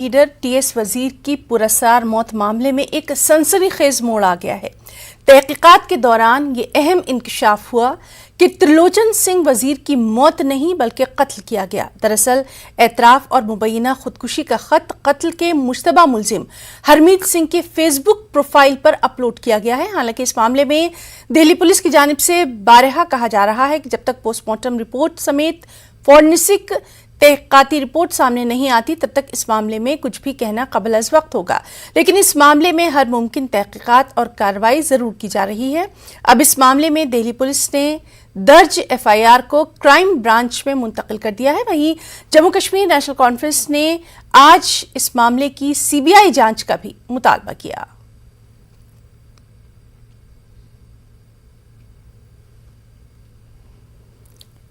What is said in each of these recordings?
Leader T S وزیر کی پراسرار موت معاملے میں ایک سنسنیخیز موڑ آ گیا ہے۔ تحقیقات کے دوران یہ اہم انکشاف ہوا کہ ترلوچن سنگھ وزیر کی موت نہیں بلکہ قتل کیا گیا۔ دراصل اعتراف اور مبینہ خودکشی کا خط قتل کے مشتبہ ملزم ہرمیت سنگھ کے فیس بک پروفائل پر اپلوڈ کیا گیا ہے۔ حالانکہ اس معاملے میں دہلی پولیس کی جانب سے بارہا کہا جا رہا ہے کہ جب تک پوسٹ مارٹم رپورٹ سمیت فورنسک تحقیقاتی رپورٹ سامنے نہیں آتی تب تک اس معاملے میں کچھ بھی کہنا قبل از وقت ہوگا، لیکن اس معاملے میں ہر ممکن تحقیقات اور کارروائی ضرور کی جا رہی ہے۔ اب اس معاملے میں دہلی پولیس نے درج ایف آئی آر کو کرائم برانچ میں منتقل کر دیا ہے۔ وہیں جموں کشمیر نیشنل کانفرنس نے آج اس معاملے کی سی بی آئی جانچ کا بھی مطالبہ کیا۔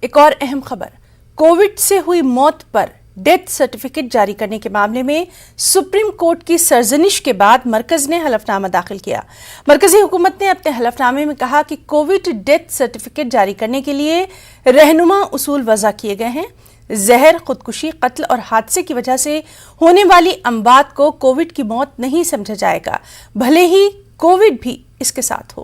ایک اور اہم خبر، کووڈ سے ہوئی موت پر ڈیتھ سرٹیفکیٹ جاری کرنے کے معاملے میں سپریم کورٹ کی سرزنش کے بعد مرکز نے حلف نامہ داخل کیا۔ مرکزی حکومت نے اپنے حلف نامے میں کہا کہ کووڈ ڈیتھ سرٹیفکیٹ جاری کرنے کے لیے رہنما اصول وضع کیے گئے ہیں۔ زہر، خودکشی، قتل اور حادثے کی وجہ سے ہونے والی اموات کو کووڈ کی موت نہیں سمجھا جائے گا، بھلے ہی کووڈ بھی اس کے ساتھ ہو۔